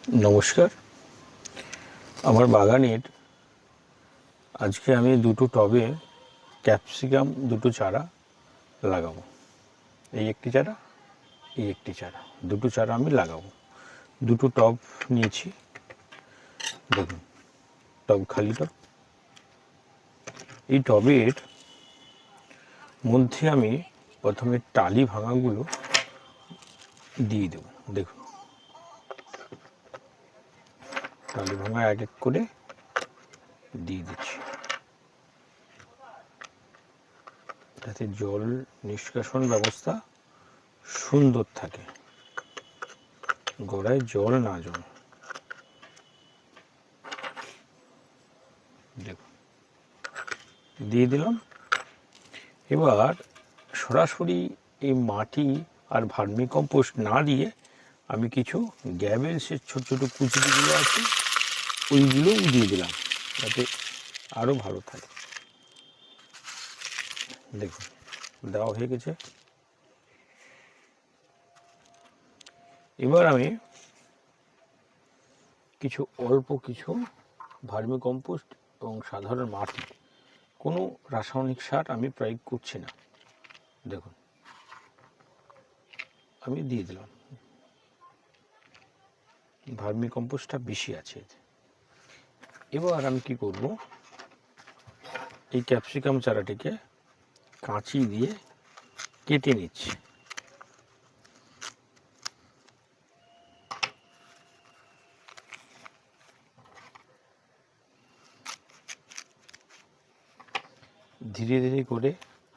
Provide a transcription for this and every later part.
নমস্কার। আমার বাগানের আজকে আমি দুটো টবে ক্যাপসিকাম দুটো চারা লাগাবো। এই একটি চারা, এই একটি চারা, দুটো চারা আমি লাগাবো। দুটো টব নিয়েছি, দেখুন, টব খালি টব। এই টবের মধ্যে আমি প্রথমে টালি ভাঙাগুলো দিয়ে দেব। দেখুন, টালি ভাঙা এক এক করে দিয়ে দিচ্ছি, যাতে জল নিষ্কাশন ব্যবস্থা সুন্দর থাকে, গোড়ায় জল না জমে। দেখুন, দিয়ে দিলাম। এবার সরাসরি এই মাটি আর ভার্মি কম্পোস্ট না দিয়ে আমি কিছু গ্যাবেলসের ছোট ছোট কুচিগুলো আছে ওইগুলোও দিয়ে দিলাম, যাতে আরও ভালো থাকে। দেখুন, দেওয়া হয়ে গেছে। এবার আমি অল্প কিছু ভার্মি কম্পোস্ট এবং সাধারণ মাটি, কোনো রাসায়নিক সার আমি প্রয়োগ করছি না। দেখুন, আমি দিয়ে দিলাম। ভার্মি কম্পোস্টটা বেশি আছে। এবার আমি কি করব, এই ক্যাপসিকাম চারাটিকে কাঁচি দিয়ে কেটে নিচ্ছি। ধীরে ধীরে করে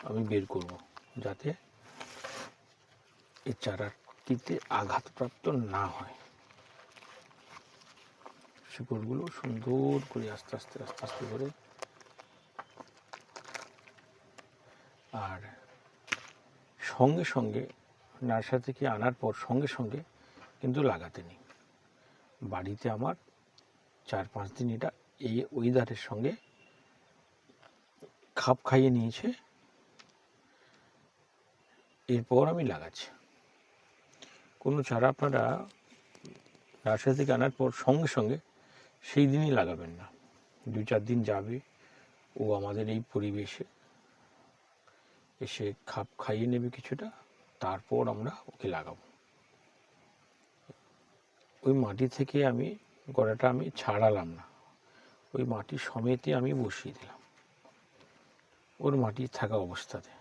আমি বের করব, যাতে এই চারাটিতে আঘাতপ্রাপ্ত না হয়। শিকড়গুলো সুন্দর করে আস্তে আস্তে আস্তে আস্তে করে, আর সঙ্গে সঙ্গে নার্সারি থেকে আনার পর সঙ্গে সঙ্গে কিন্তু লাগাতে নেই। বাড়িতে আমার 4-5 দিন এটা এই ওয়েদারের সঙ্গে খাপ খাইয়ে নিয়েছে, এরপর আমি লাগাচ্ছি। কোনো চারা আপনারা নার্সারি থেকে আনার পর সঙ্গে সঙ্গে সেই দিনই লাগাবেন না। 2-4 দিন যাবে, ও আমাদের এই পরিবেশে এসে খাপ খাইয়ে নেবে কিছুটা, তারপর আমরা ওকে লাগাবো। ওই মাটি থেকে আমি গোড়াটা আমি ছাড়ালাম না, ওই মাটি সমেতে আমি বসিয়ে দিলাম ওর মাটি থাকা অবস্থাতে।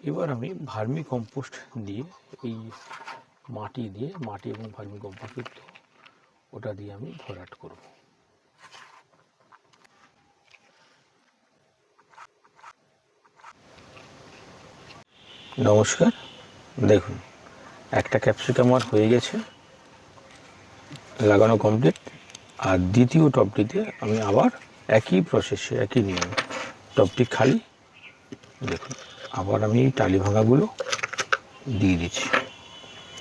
এবার আমি ভার্মি কম্পোস্ট দিয়ে, এই মাটি এবং ভার্মি কম্পোস্ট ওটা দিয়ে আমি ভরাট করব। নমস্কার। দেখুন, একটা ক্যাপসিকাম আমার হয়ে গেছে, লাগানো কমপ্লিট। আর দ্বিতীয় টবটিতে আমি আবার একই প্রসেসে, একই নিয়মে, টবটি খালি। দেখুন, আবার আমি এই টালি ভাঙাগুলো দিয়ে দিচ্ছি।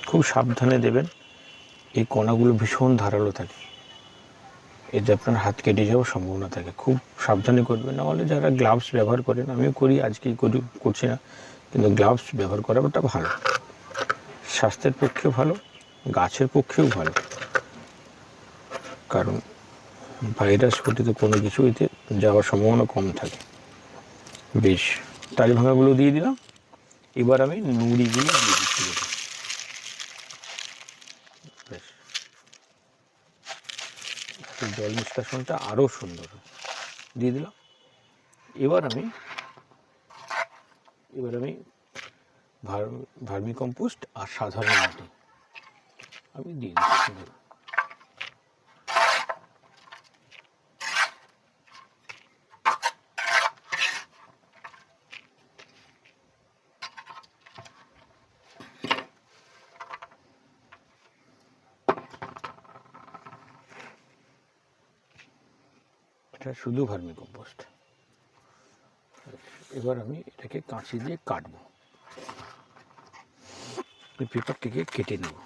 খুব সাবধানে দেবেন, এই কণাগুলো ভীষণ ধারালো থাকে, এতে আপনার হাত কেটে যাওয়ার সম্ভাবনা থাকে। খুব সাবধানে করবেন, নাহলে যারা গ্লাভস ব্যবহার করেন, আমিও করি, আজকেই করছি না, কিন্তু গ্লাভস ব্যবহার করাটা ভালো, স্বাস্থ্যের পক্ষেও ভালো, গাছের পক্ষেও ভালো, কারণ ভাইরাস ঘটিত কোনো কিছু এতে যাওয়ার সম্ভাবনা কম থাকে। বেশ, টালি ভাঙাগুলো দিয়ে দিলাম। এবার আমি নুড়িগুলো দিয়ে দিচ্ছি। বেশ, জল নিষ্কাশনটা আরও সুন্দর দিয়ে দিলাম। এবার আমি ভার্মি কম্পোস্ট আর সাধারণ মাটি আমি দিয়ে দিচ্ছি। এটা শুধু ভার্মি কম্পোস্ট। এবার আমি এটাকে কাঁচি দিয়ে কাটবো, এই পেপারটিকে কেটে নেব।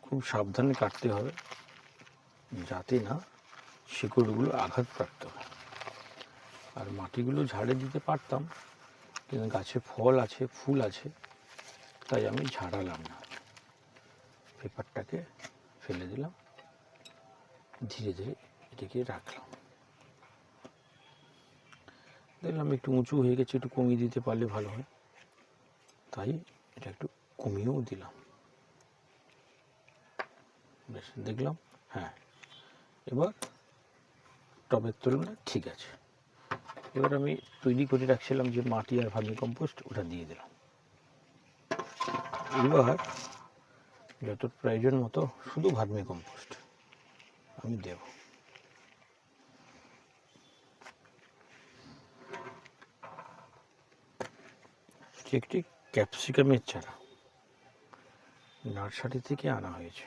খুব সাবধানে কাটতে হবে, যাতে না শিকড়গুলো আঘাতপ্রাপ্ত হয়। আর মাটিগুলো ঝাড়ে দিতে পারতাম, কিন্তু গাছে ফল আছে, ফুল আছে, তাই আমি ঝাড়ালাম না। পেপারটাকে ফেলে দিলাম, ধীরে ধীরে এটাকে রাখলাম। দেখলাম একটু উঁচু হয়ে গেছে, একটু কমিয়ে দিতে পারলে ভালো হয়, তাই এটা একটু কমিয়েও দিলাম। বেশ, দেখলাম হ্যাঁ এবার টবের তুলনায় ঠিক আছে। এবার আমি তৈরি করে রাখছিলাম যে মাটি আর ভার্মি কম্পোস্ট, ওটা দিয়ে দিলাম। এবার যত প্রয়োজন মতো শুধু ভার্মি কম্পোস্ট আমি দেব। একটি ক্যাপসিকামের চারা নার্সারি থেকে আনা হয়েছে।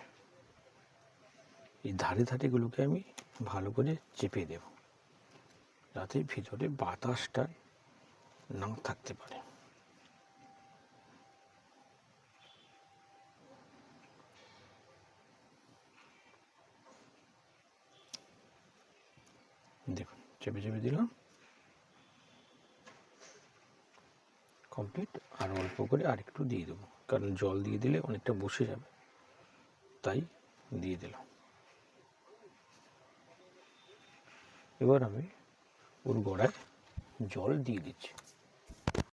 এই ধারে ধারেগুলোকে আমি ভালো করে চেপে দেব, যাতে ভিতরে বাতাসটা না থাকতে পারে। দেখুন চেপে চেপে দিলাম, কমপ্লিট। আর অল্প করে আরেকটু দিয়ে দেবো, কারণ জল দিয়ে দিলে অনেকটা বসে যাবে, তাই দিয়ে দিলাম। এবার আমি ওর গোড়ায় জল দিয়ে দিচ্ছি।